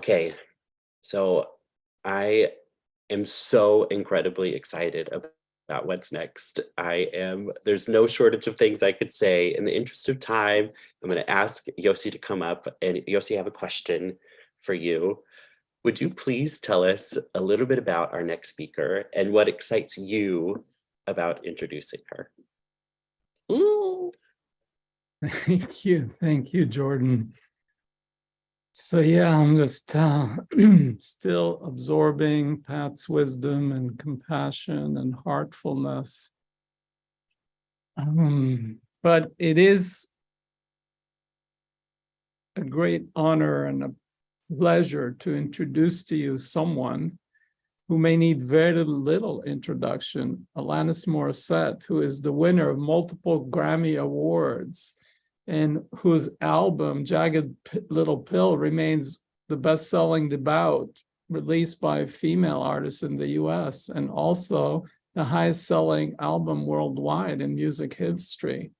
Okay, so I am so incredibly excited about what's next. There's no shortage of things I could say. In the interest of time, I'm going to ask Yossi to come up. And Yossi, I have a question for you. Would you please tell us a little bit about our next speaker and what excites you about introducing her? Ooh. Thank you, Jordan. So yeah, I'm just still absorbing Pat's wisdom and compassion and heartfulness. But it is a great honor and a pleasure to introduce to you someone who may need very little introduction, Alanis Morissette, who is the winner of multiple Grammy Awards and whose album, Jagged Little Pill, remains the best-selling debut released by female artists in the US, and also the highest-selling album worldwide in music history.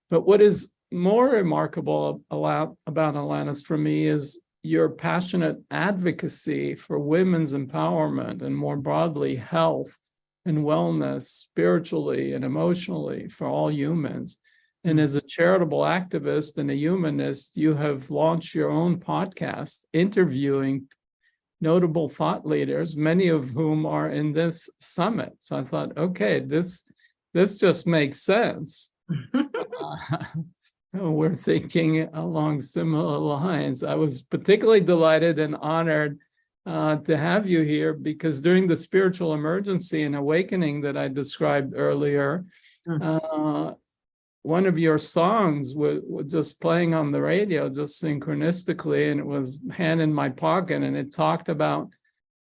But what is more remarkable about Alanis for me is your passionate advocacy for women's empowerment and more broadly health and wellness spiritually and emotionally for all humans. And as a charitable activist and a humanist, you have launched your own podcast interviewing notable thought leaders, many of whom are in this summit. So I thought, okay, this just makes sense. We're thinking along similar lines. I was particularly delighted and honored to have you here because during the spiritual emergency and awakening that I described earlier, one of your songs was just playing on the radio, just synchronistically, and it was hand in my pocket, and it talked about,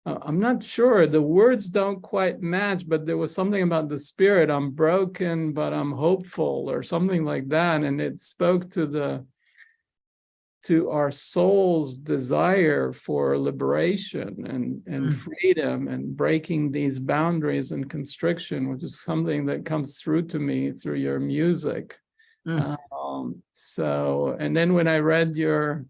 I'm not sure, the words don't quite match, but there was something about the spirit, I'm broken, but I'm hopeful, or something like that, and it spoke to our soul's desire for liberation and freedom and breaking these boundaries and constriction, which is something that comes through to me through your music. And then when I read your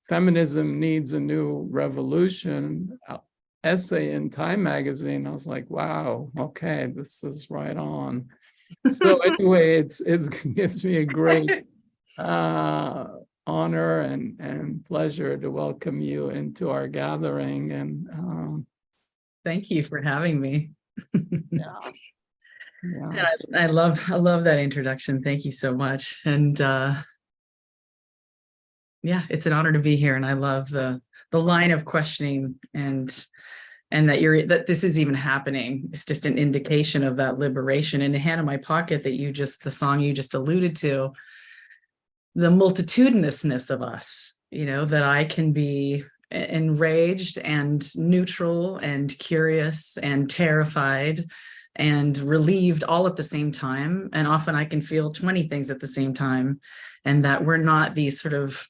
Feminism Needs a New Revolution essay in Time magazine, I was like, wow, okay, this is right on. So anyway, it gives me a great honor and pleasure to welcome you into our gathering. And thank you for having me. Yeah. And I love that introduction. Thank you so much. And yeah, it's an honor to be here. And I love the line of questioning and that this is even happening. It's just an indication of that liberation. In the hand in my pocket the song you just alluded to, the multitudinousness of us, that I can be enraged and neutral and curious and terrified and relieved all at the same time. And often I can feel 20 things at the same time, and that we're not these sort of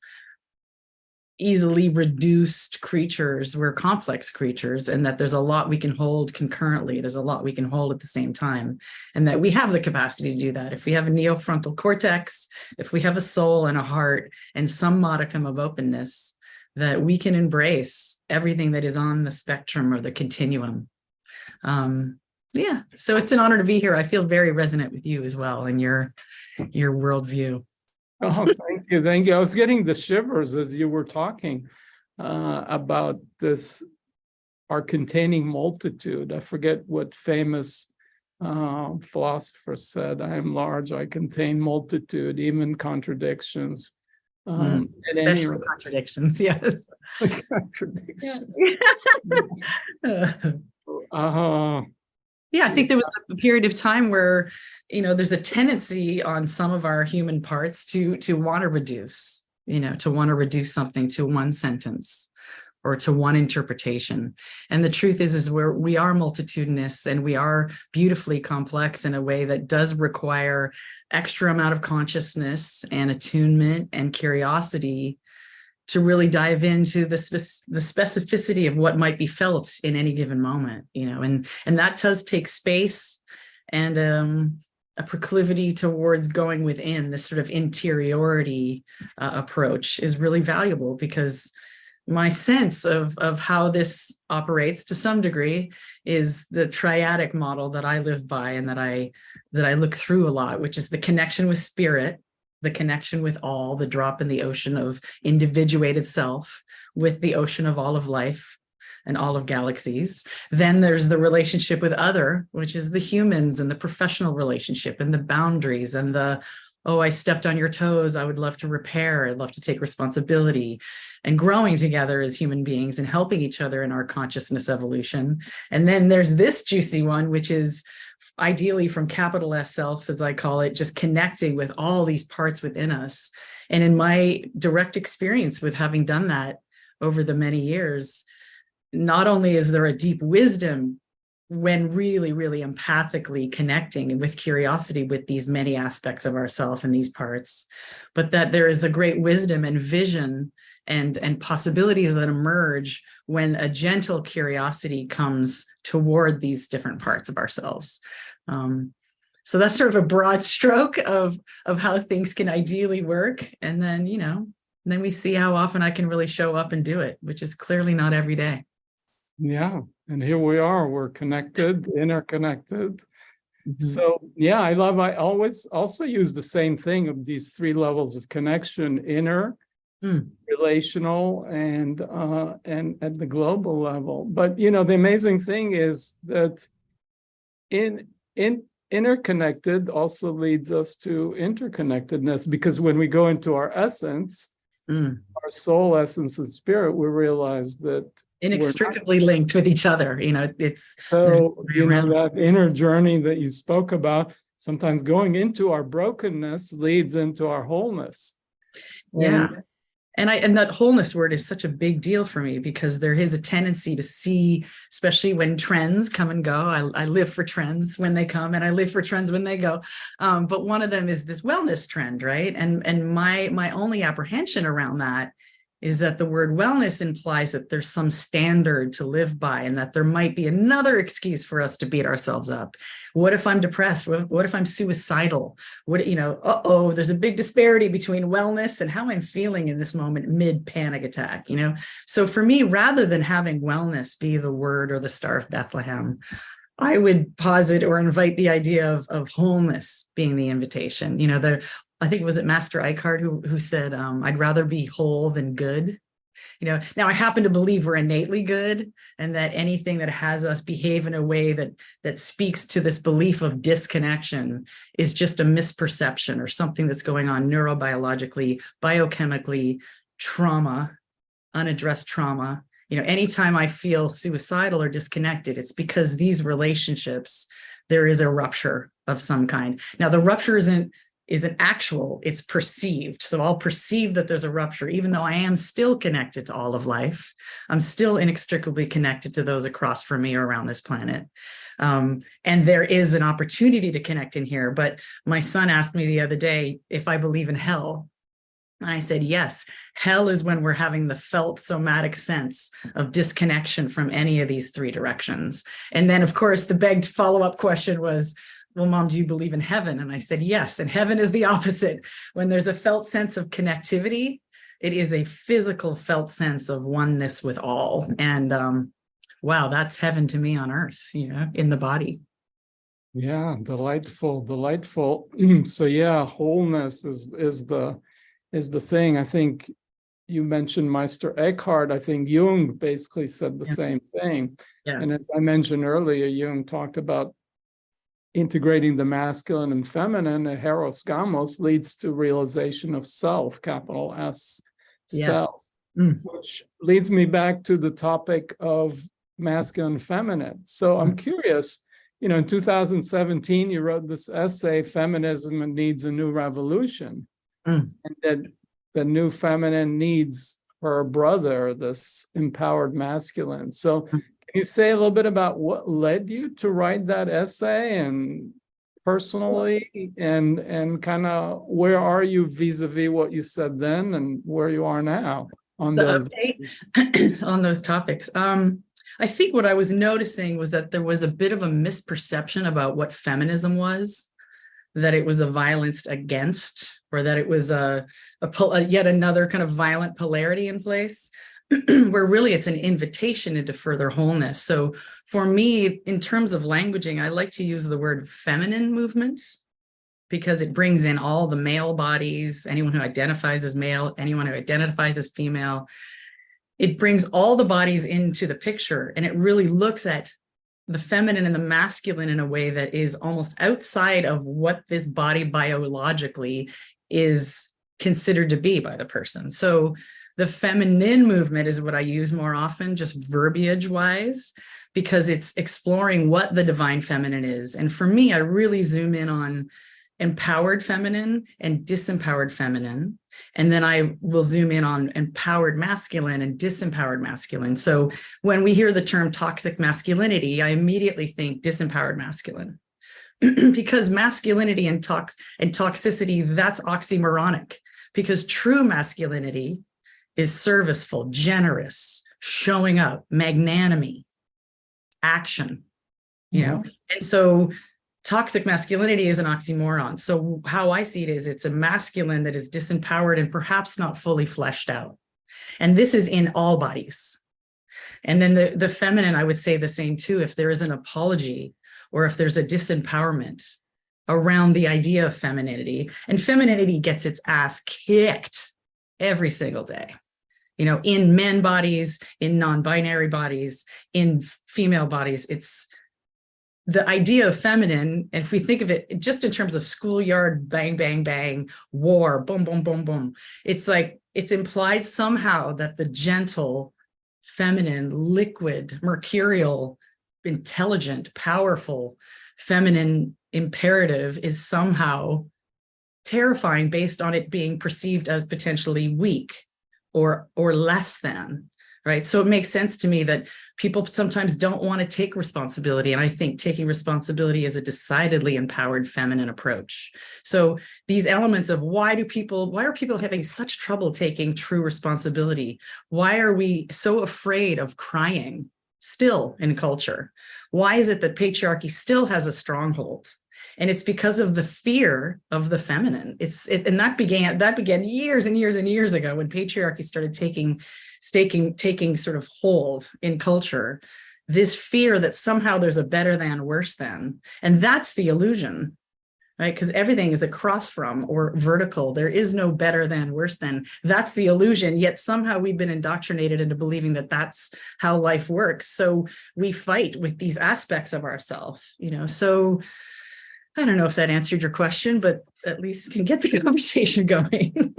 easily reduced creatures, we're complex creatures, and that there's a lot we can hold concurrently, there's a lot we can hold at the same time, and that we have the capacity to do that. If we have a neofrontal cortex, if we have a soul and a heart and some modicum of openness, that we can embrace everything that is on the spectrum or the continuum. Yeah, so it's an honor to be here. I feel very resonant with you as well and your worldview. Oh, thank you. I was getting the shivers as you were talking about this, our containing multitude. I forget what famous philosopher said, I am large, I contain multitude, even contradictions. Especially contradictions, yes. Contradictions. Yeah, I think there was a period of time where, there's a tendency on some of our human parts to want to reduce, to want to reduce something to one sentence or to one interpretation. And the truth is we are multitudinous and we are beautifully complex in a way that does require extra amount of consciousness and attunement and curiosity to really dive into the specificity of what might be felt in any given moment, and that does take space and a proclivity towards going within. This sort of interiority approach is really valuable because my sense of how this operates to some degree is the triadic model that I live by and that I look through a lot, which is the connection with spirit, the connection with all, the drop in the ocean of individuated self with the ocean of all of life and all of galaxies. Then there's the relationship with other, which is the humans and the professional relationship and the boundaries and the, oh, I stepped on your toes, I would love to repair, I'd love to take responsibility, and growing together as human beings and helping each other in our consciousness evolution. And then there's this juicy one, which is ideally from capital S self, as I call it, just connecting with all these parts within us. And in my direct experience with having done that over the many years, not only is there a deep wisdom when really, really empathically connecting and with curiosity with these many aspects of ourself and these parts, but that there is a great wisdom and vision and possibilities that emerge when a gentle curiosity comes toward these different parts of ourselves. So that's sort of a broad stroke of how things can ideally work. And then, then we see how often I can really show up and do it, which is clearly not every day. Yeah. And here we are, we're connected, interconnected. Mhm. So yeah, I always also use the same thing of these three levels of connection: inner, relational, and at the global level. But the amazing thing is that in interconnected also leads us to interconnectedness, because when we go into our essence, our soul essence and spirit, we realize that Inextricably linked with each other. It's so, that inner journey that you spoke about, sometimes going into our brokenness leads into our wholeness. Yeah. And that wholeness word is such a big deal for me, because there is a tendency to see, especially when trends come and go. I live for trends when they come, and I live for trends when they go. But one of them is this wellness trend, right? And my only apprehension around that is that the word wellness implies that there's some standard to live by, and that there might be another excuse for us to beat ourselves up. What if I'm depressed? What if I'm suicidal? There's a big disparity between wellness and how I'm feeling in this moment mid panic attack, So for me, rather than having wellness be the word or the Star of Bethlehem, I would posit or invite the idea of wholeness being the invitation. I think it was Master Eckhart who said, I'd rather be whole than good. Now I happen to believe we're innately good, and that anything that has us behave in a way that speaks to this belief of disconnection is just a misperception or something that's going on neurobiologically, biochemically, trauma, unaddressed trauma. Anytime I feel suicidal or disconnected, it's because these relationships, there is a rupture of some kind. Now, the rupture isn't actual, it's perceived. So I'll perceive that there's a rupture, even though I am still connected to all of life. I'm still inextricably connected to those across from me or around this planet. And there is an opportunity to connect in here. But my son asked me the other day if I believe in hell. I said, yes, hell is when we're having the felt somatic sense of disconnection from any of these three directions. And then, of course, the begged follow-up question was, well, Mom, do you believe in heaven? And I said, yes. And heaven is the opposite. When there's a felt sense of connectivity, it is a physical felt sense of oneness with all. And wow, that's heaven to me on earth, in the body. Yeah, delightful. So yeah, wholeness is the thing. I think you mentioned Meister Eckhart. I think Jung basically said the same thing. Yes. And as I mentioned earlier, Jung talked about integrating the masculine and feminine. A Heros Gamos leads to realization of self, capital S, self, which leads me back to the topic of masculine and feminine. So I'm curious, in 2017, you wrote this essay, Feminism Needs a New Revolution. And that the new feminine needs her brother, this empowered masculine. So can you say a little bit about what led you to write that essay, and personally, and kind of where are you vis-a-vis what you said then and where you are now on those on those topics? I think what I was noticing was that there was a bit of a misperception about what feminism was, that it was a violence against, or that it was a yet another kind of violent polarity in place. where really it's an invitation into further wholeness. So for me, in terms of languaging, I like to use the word feminine movement, because it brings in all the male bodies, anyone who identifies as male, anyone who identifies as female. It brings all the bodies into the picture, and it really looks at the feminine and the masculine in a way that is almost outside of what this body biologically is considered to be by the person. So the feminine movement is what I use more often, just verbiage wise, because it's exploring what the divine feminine is. And for me, I really zoom in on empowered feminine and disempowered feminine. And then I will zoom in on empowered masculine and disempowered masculine. So when we hear the term toxic masculinity, I immediately think disempowered masculine. Because masculinity and toxicity, that's oxymoronic. Because true masculinity is serviceful, generous, showing up, magnanimity, action, you know? And so toxic masculinity is an oxymoron. So how I see it is it's a masculine that is disempowered and perhaps not fully fleshed out. And this is in all bodies. And then the feminine, I would say the same too, if there is an apology or if there's a disempowerment around the idea of femininity, and femininity gets its ass kicked every single day, you know, in men bodies, in non-binary bodies, in female bodies. It's the idea of feminine, and if we think of it just in terms of schoolyard, bang, bang, bang, war, boom, boom, boom, boom, it's like it's implied somehow that the gentle, feminine, liquid, mercurial, intelligent, powerful, feminine imperative is somehow terrifying based on it being perceived as potentially weak or less than. Right. So it makes sense to me that people sometimes don't want to take responsibility. And I think taking responsibility is a decidedly empowered feminine approach. So these elements of why are people having such trouble taking true responsibility? Why are we so afraid of crying still in culture? Why is it that patriarchy still has a stronghold? And it's because of the fear of the feminine. And that began years and years and years ago when patriarchy started taking sort of hold in culture. This fear that somehow there's a better than, worse than, and that's the illusion, right? Because everything is across from or vertical. There is no better than, worse than. That's the illusion. Yet somehow we've been indoctrinated into believing that that's how life works. So we fight with these aspects of ourselves, you know. So I don't know if that answered your question, but at least can get the conversation going.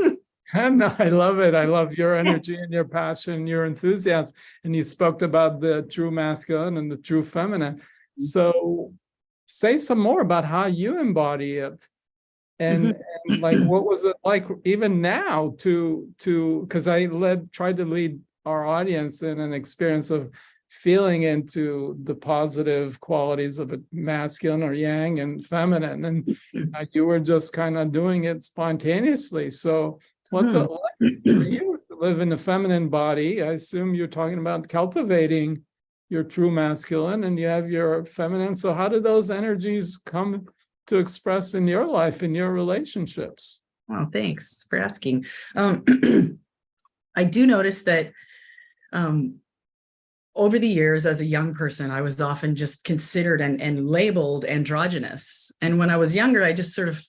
No, I love it. I love your energy and your passion, your enthusiasm. And you spoke about the true masculine and the true feminine. So say some more about how you embody it. And like, what was it like even now to because I tried to lead our audience in an experience of feeling into the positive qualities of a masculine or yang and feminine. And you were just kind of doing it spontaneously. So what's it like for you to live in a feminine body? I assume you're talking about cultivating your true masculine and you have your feminine. So how do those energies come to express in your life, in your relationships? Oh, thanks for asking. I do notice that over the years, as a young person, I was often just considered and labeled androgynous. And when I was younger, I just sort of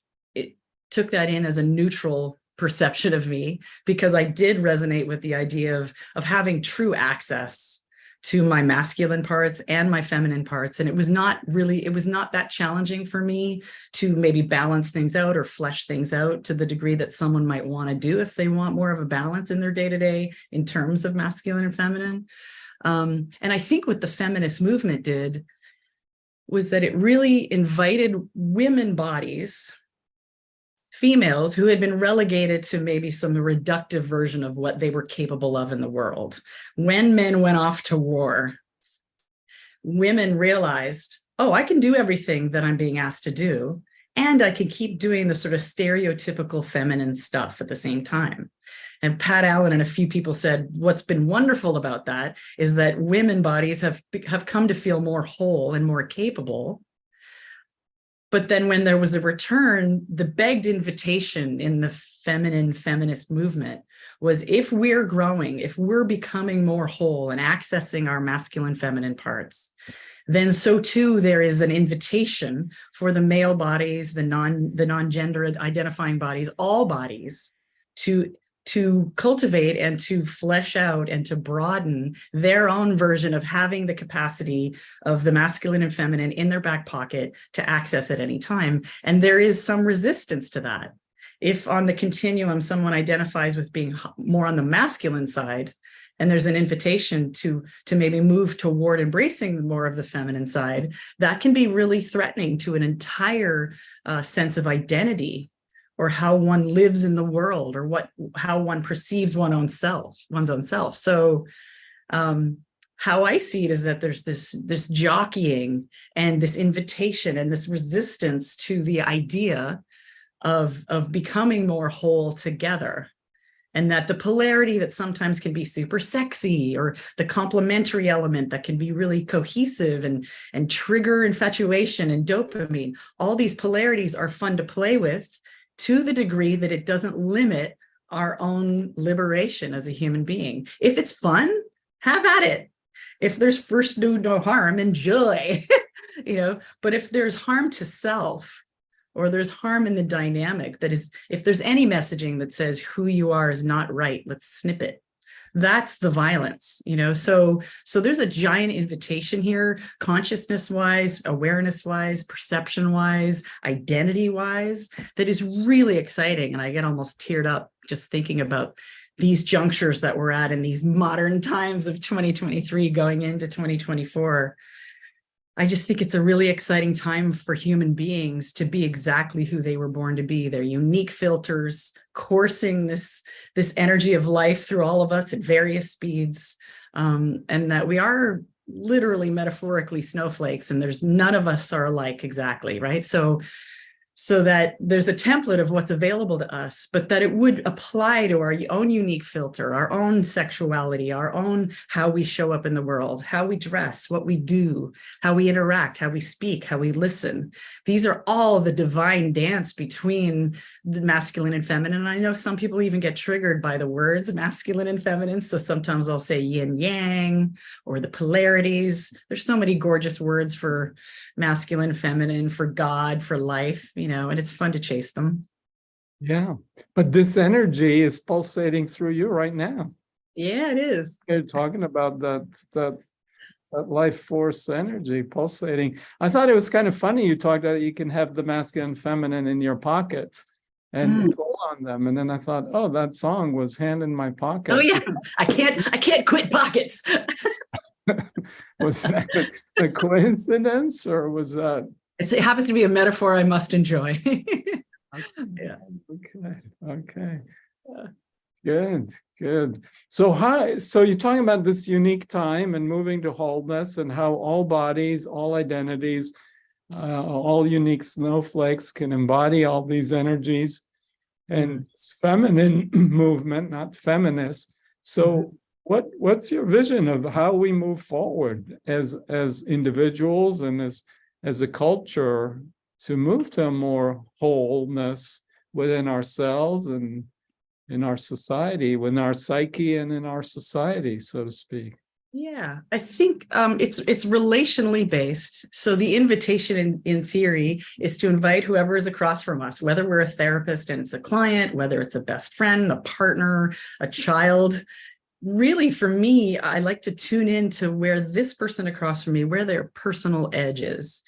took that in as a neutral perception of me, because I did resonate with the idea of having true access to my masculine parts and my feminine parts. And it was not that challenging for me to maybe balance things out or flesh things out to the degree that someone might want to do if they want more of a balance in their day-to-day in terms of masculine and feminine. And I think what the feminist movement did was that it really invited women bodies, females who had been relegated to maybe some reductive version of what they were capable of in the world. When men went off to war, women realized, oh, I can do everything that I'm being asked to do, and I can keep doing the sort of stereotypical feminine stuff at the same time. And Pat Allen and a few people said, what's been wonderful about that is that women bodies have come to feel more whole and more capable. But then when there was a return, the begged invitation in the feminine feminist movement was, if we're growing, if we're becoming more whole and accessing our masculine feminine parts, then so too there is an invitation for the male bodies, the non-gender identifying bodies, all bodies, to cultivate and to flesh out and to broaden their own version of having the capacity of the masculine and feminine in their back pocket to access at any time. And there is some resistance to that. If on the continuum, someone identifies with being more on the masculine side, and there's an invitation to maybe move toward embracing more of the feminine side, that can be really threatening to an entire sense of identity, or how one lives in the world, or how one perceives one's own self. So how I see it is that there's this jockeying and this invitation and this resistance to the idea of becoming more whole together. And that the polarity that sometimes can be super sexy, or the complementary element that can be really cohesive and trigger infatuation and dopamine, all these polarities are fun to play with, to the degree that it doesn't limit our own liberation as a human being. If it's fun, have at it. If there's first do no harm, enjoy, but if there's harm to self, or there's harm in the dynamic, that is, if there's any messaging that says who you are is not right, let's snip it. That's the violence, so there's a giant invitation here, consciousness wise, awareness wise, perception wise, identity wise, that is really exciting. And I get almost teared up just thinking about these junctures that we're at in these modern times of 2023 going into 2024. I just think it's a really exciting time for human beings to be exactly who they were born to be, their unique filters, coursing this energy of life through all of us at various speeds, and that we are literally metaphorically snowflakes, and there's none of us are alike exactly, right? So that there's a template of what's available to us, but that it would apply to our own unique filter, our own sexuality, our own how we show up in the world, how we dress, what we do, how we interact, how we speak, how we listen. These are all the divine dance between the masculine and feminine. And I know some people even get triggered by the words masculine and feminine. So sometimes I'll say yin yang, or the polarities. There's so many gorgeous words for masculine, feminine, for God, for life, and it's fun to chase them. Yeah, but this energy is pulsating through you right now. Yeah, it is. You're talking about that life force energy pulsating. I thought it was kind of funny. You talked that you can have the masculine and feminine in your pocket and go on them. And then I thought, oh, that song was Hand in My Pocket. Oh yeah, I can't quit pockets. Was that a coincidence, or was that? It happens to be a metaphor I must enjoy. Yeah. Okay. Good. So you're talking about this unique time and moving to wholeness, and how all bodies, all identities, all unique snowflakes can embody all these energies, and it's feminine movement, not feminist. So what's your vision of how we move forward as individuals and as a culture to move to a more wholeness within ourselves and in our society, within our psyche and in our society, so to speak? Yeah, I think it's relationally based. So the invitation in theory is to invite whoever is across from us, whether we're a therapist and it's a client, whether it's a best friend, a partner, a child. Really, for me, I like to tune into where this person across from me, where their personal edge is.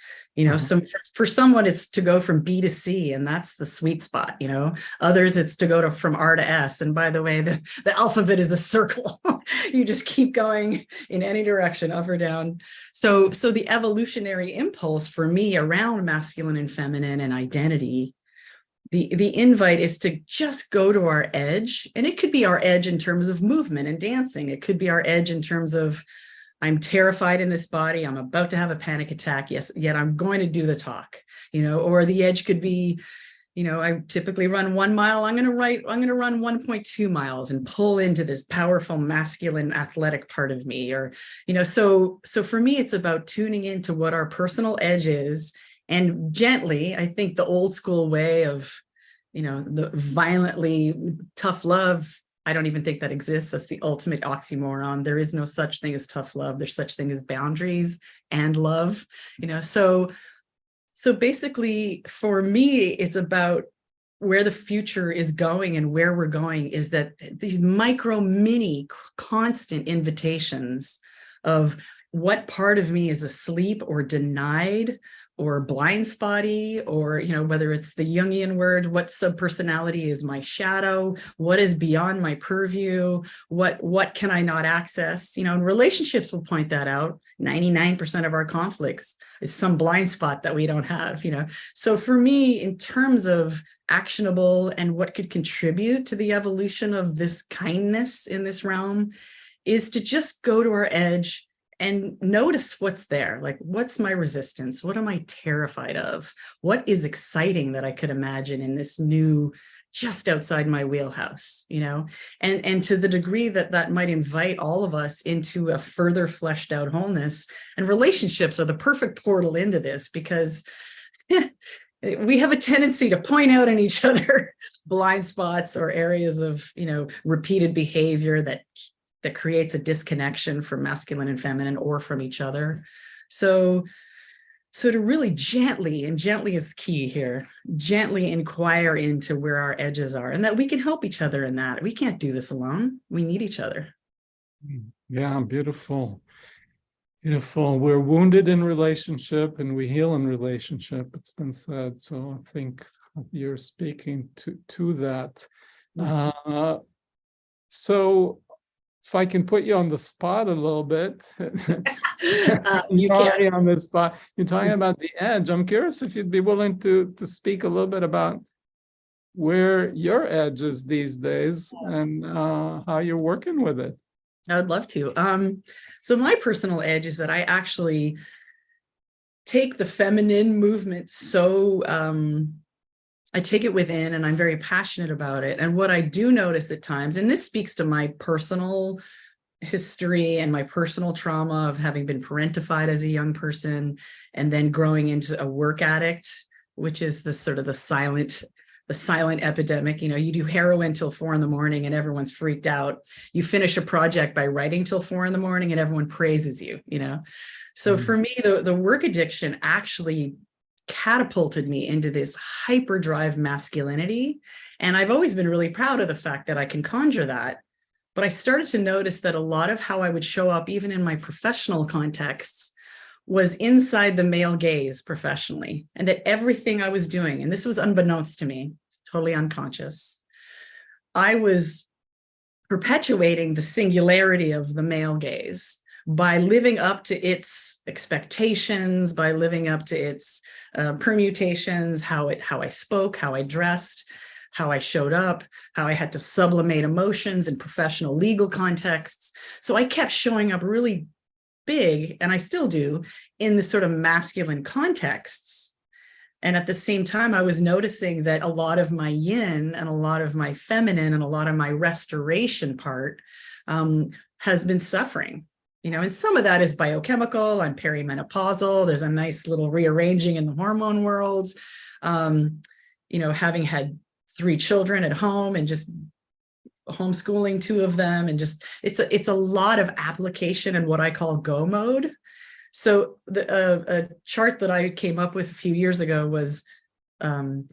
So for someone, it's to go from B to C, and that's the sweet spot. Others, it's to go from R to S. And by the way, the alphabet is a circle. You just keep going in any direction, up or down. So the evolutionary impulse for me around masculine and feminine and identity, the invite is to just go to our edge. And it could be our edge in terms of movement and dancing. It could be our edge in terms of, I'm terrified in this body, I'm about to have a panic attack, yes, yet I'm going to do the talk, or the edge could be, I typically run 1 mile, I'm going to run 1.2 miles and pull into this powerful masculine athletic part of me, or, so for me, it's about tuning into what our personal edge is And gently, I think the old school way of, the violently tough love, I don't even think that exists. That's the ultimate oxymoron. There is no such thing as tough love. There's such thing as boundaries and love, so basically for me, it's about where the future is going, and where we're going is that these micro mini constant invitations of what part of me is asleep or denied or blind spotty, or whether it's the Jungian word, what subpersonality is my shadow, what is beyond my purview, what can I not access, and relationships will point that out. 99% of our conflicts is some blind spot that we don't have. So for me, in terms of actionable and what could contribute to the evolution of this kindness in this realm, is to just go to our edge and notice what's there. Like, what's my resistance? What am I terrified of? What is exciting that I could imagine in this new, just outside my wheelhouse, and to the degree that that might invite all of us into a further fleshed out wholeness. And relationships are the perfect portal into this, because we have a tendency to point out in each other blind spots or areas of, repeated behavior that creates a disconnection from masculine and feminine, or from each other. So to really gently, and gently is key here, gently inquire into where our edges are, and that we can help each other in that. We can't do this alone. We need each other. Yeah, beautiful. Beautiful. We're wounded in relationship and we heal in relationship, it's been said. So I think you're speaking to that. So if I can put you on the spot a little bit, You can. on the spot. You're talking about the edge. I'm curious if you'd be willing to speak a little bit about where your edge is these days, and how you're working with it. I would love to. So my personal edge is that I actually take the feminine movement I take it within, and I'm very passionate about it. And what I do notice at times, and this speaks to my personal history and my personal trauma of having been parentified as a young person, and then growing into a work addict, which is the sort of the silent epidemic. You do heroin till 4 a.m. and everyone's freaked out. You finish a project by writing till 4 a.m. and everyone praises you, So for me, the work addiction actually catapulted me into this hyperdrive masculinity. And I've always been really proud of the fact that I can conjure that. But I started to notice that a lot of how I would show up, even in my professional contexts, was inside the male gaze professionally. And that everything I was doing, and this was unbeknownst to me, totally unconscious, I was perpetuating the singularity of the male gaze by living up to its expectations, by living up to its permutations, how I spoke, how I dressed, how I showed up, how I had to sublimate emotions in professional legal contexts. So I kept showing up really big, and I still do, in this sort of masculine contexts. And at the same time, I was noticing that a lot of my yin and a lot of my feminine and a lot of my restoration part has been suffering. And some of that is biochemical. I'm perimenopausal. There's a nice little rearranging in the hormone world. Having had 3 children at home and just homeschooling 2 of them, and just it's a lot of application in what I call go mode. So a chart that I came up with a few years ago was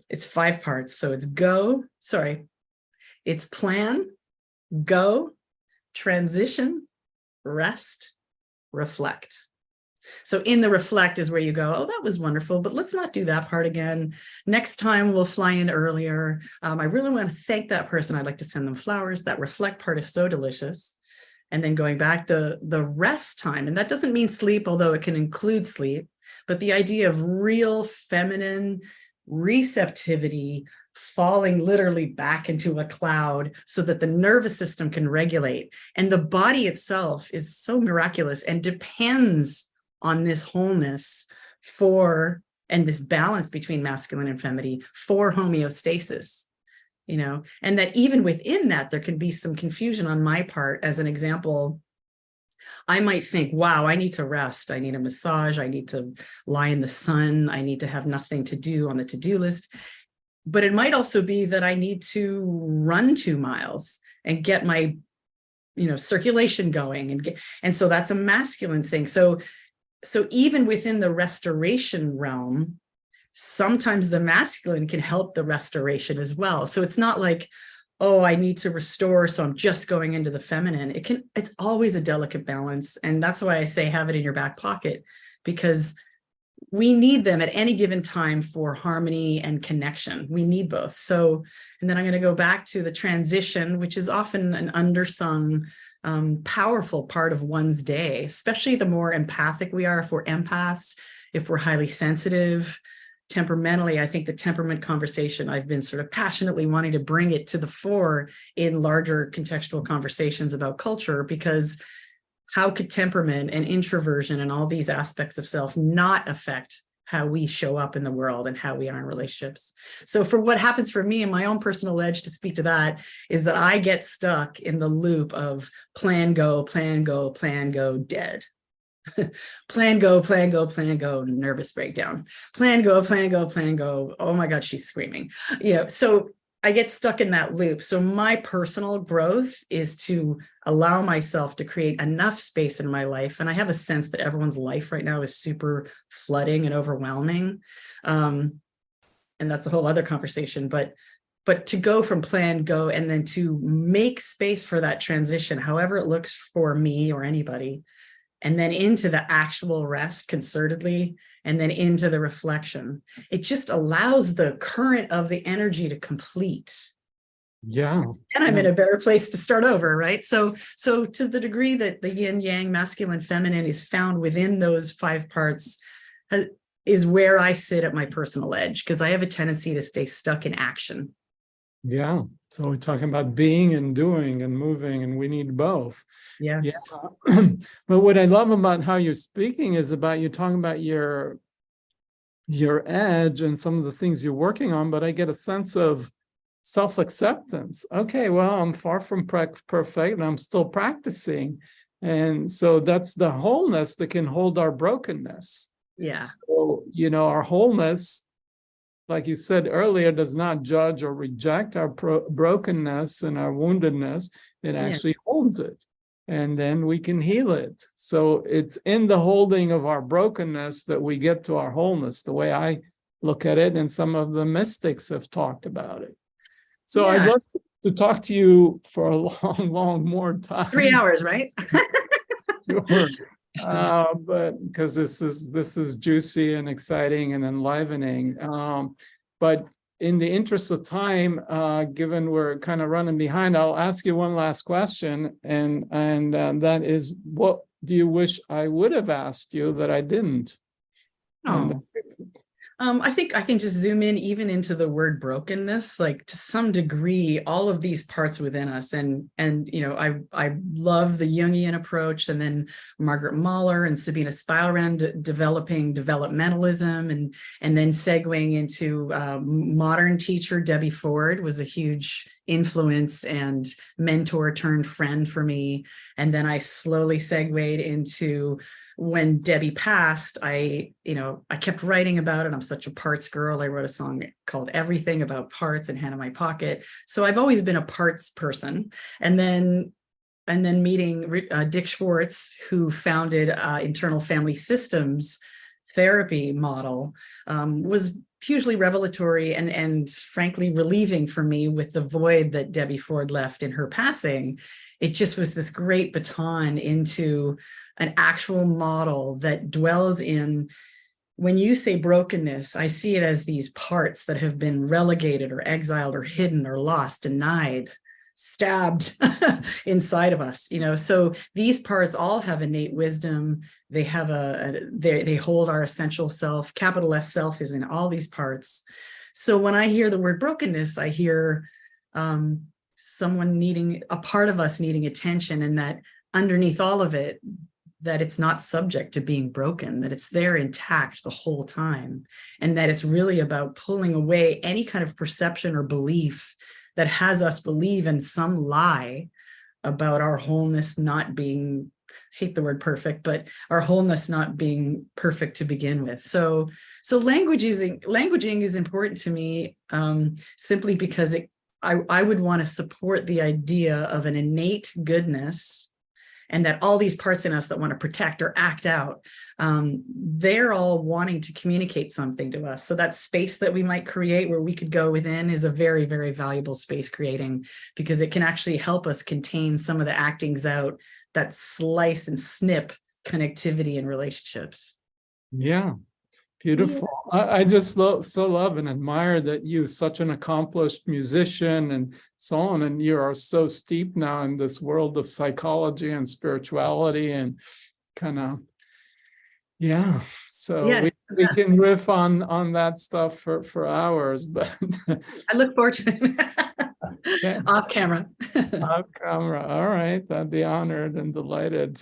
it's 5 parts. So it's plan, go, transition, rest, reflect. So in the reflect is where you go, oh, that was wonderful, but let's not do that part again. Next time we'll fly in earlier. I really want to thank that person. I'd like to send them flowers. That reflect part is so delicious. And then going back, the rest time, and that doesn't mean sleep, although it can include sleep, but the idea of real feminine receptivity, falling literally back into a cloud so that the nervous system can regulate. And the body itself is so miraculous and depends on this wholeness and this balance between masculine and feminine for homeostasis, and that even within that, there can be some confusion on my part. As an example, I might think, wow, I need to rest. I need a massage. I need to lie in the sun. I need to have nothing to do on the to-do list. But it might also be that I need to run 2 miles and get my, circulation going and so that's a masculine thing. So even within the restoration realm, sometimes the masculine can help the restoration as well. So it's not like, oh, I need to restore, so I'm just going into the feminine. It's always a delicate balance. And that's why I say have it in your back pocket, because we need them at any given time for harmony and connection. We need both. So, and then I'm going to go back to the transition, which is often an undersung, powerful part of one's day, especially the more empathic we are. If we're empaths, if we're highly sensitive, temperamentally, I think the temperament conversation, I've been sort of passionately wanting to bring it to the fore in larger contextual conversations about culture, because how could temperament and introversion and all these aspects of self not affect how we show up in the world and how we are in relationships? So for what happens for me and my own personal edge, to speak to that, is that I get stuck in the loop of plan, go, plan, go, plan, go, dead. Plan, go, plan, go, plan, go, nervous breakdown. Plan, go, plan, go, plan, go. Oh my God, she's screaming. So I get stuck in that loop. So my personal growth is to allow myself to create enough space in my life. And I have a sense that everyone's life right now is super flooding and overwhelming. And that's a whole other conversation. But to go from plan, go, and then to make space for that transition, however it looks for me or anybody, and then into the actual rest concertedly, and then into the reflection. It just allows the current of the energy to complete. Yeah. And I'm in a better place to start over, right? So to the degree that the yin yang, masculine, feminine is found within those 5 parts, is where I sit at my personal edge, because I have a tendency to stay stuck in action. Yeah. So we're talking about being and doing and moving, and we need both. Yes. Yeah. But what I love about how you're speaking is about you talking about your edge and some of the things you're working on, but I get a sense of self-acceptance. Okay, well, I'm far from perfect and I'm still practicing. And so that's the wholeness that can hold our brokenness. Yeah. So, our wholeness, like you said earlier, does not judge or reject our brokenness and our woundedness. It actually holds it. And then we can heal it. So it's in the holding of our brokenness that we get to our wholeness, the way I look at it, and some of the mystics have talked about it. So I'd love to talk to you for a long more time. 3 hours, right? Sure. But because this is juicy and exciting and enlivening. But in the interest of time, given we're kind of running behind, I'll ask you one last question, and that is, what do you wish I would have asked you that I didn't? I think I can just zoom in even into the word brokenness, like to some degree, all of these parts within us. And I love the Jungian approach, and then Margaret Mahler and Sabina Spielrein developing developmentalism, and then segueing into modern teacher Debbie Ford was a huge influence and mentor turned friend for me. And then I slowly segued into, when Debbie passed, I kept writing about it. I'm such a parts girl. I wrote a song called Everything about parts and Hand in My Pocket. So I've always been a parts person. And then meeting Dick Schwartz, who founded Internal Family Systems therapy model, was hugely revelatory and frankly relieving for me with the void that Debbie Ford left in her passing. It just was this great baton into an actual model that dwells in, when you say brokenness, I see it as these parts that have been relegated or exiled or hidden or lost, denied, stabbed inside of us. So these parts all have innate wisdom. They have they hold our essential self. Capital S self is in all these parts. So when I hear the word brokenness, I hear someone needing, a part of us needing attention, and that underneath all of it, that it's not subject to being broken, that it's there intact the whole time, and that it's really about pulling away any kind of perception or belief that has us believe in some lie about our wholeness not being hate the word perfect, but our wholeness not being perfect to begin with. So languaging is important to me, simply because I would want to support the idea of an innate goodness, and that all these parts in us that want to protect or act out, they're all wanting to communicate something to us. So that space that we might create where we could go within is a very, very valuable space creating, because it can actually help us contain some of the actings out that slice and snip connectivity in relationships. Yeah. Beautiful. I just so love and admire that you're such an accomplished musician and so on, and you are so steep now in this world of psychology and spirituality and kind of, yeah. So Yeah, we can riff on that stuff for hours, but I look forward to it. yeah. Off camera. Off camera. All right, I'd be honored and delighted.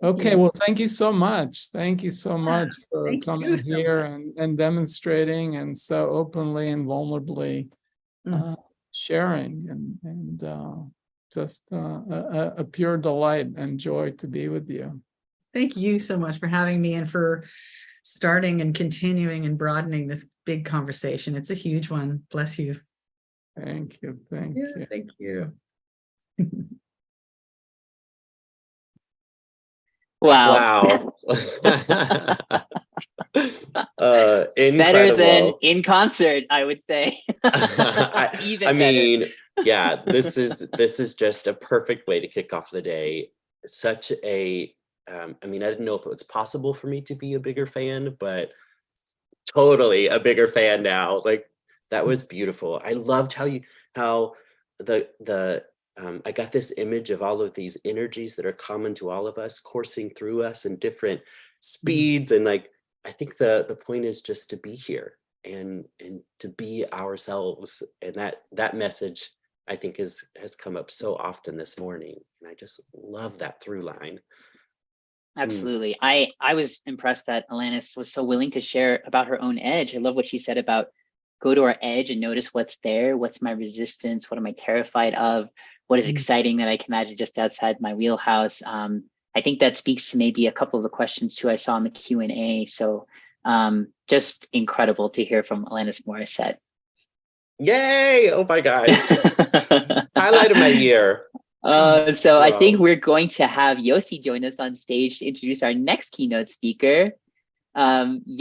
Okay, well, thank you so much. Thank you so much for Thank coming you so here much. and demonstrating and so openly and vulnerably sharing and just a pure delight and joy to be with you. Thank you so much for having me and for starting and continuing and broadening this big conversation. It's a huge one. Bless you. Thank you. Thank you. Thank you. Wow. Incredible. Better than in concert, I would say. Even I better. mean, yeah, this is just a perfect way to kick off the day. Such a, I mean, I didn't know if it was possible for me to be a bigger fan, but totally a bigger fan now. Like, that was beautiful. I loved how I got this image of all of these energies that are common to all of us coursing through us in different speeds. And like, I think the point is just to be here and to be ourselves. And that message, I think, has come up so often this morning. And I just love that through line. Absolutely. I was impressed that Alanis was so willing to share about her own edge. I love what she said about go to our edge and notice what's there. What's my resistance? What am I terrified of? What is exciting that I can imagine just outside my wheelhouse? I think that speaks to maybe a couple of the questions too I saw in the Q&A. So just incredible to hear from Alanis Morissette. Yay! Oh my gosh. Highlight of my year. So I think we're going to have Yossi join us on stage to introduce our next keynote speaker.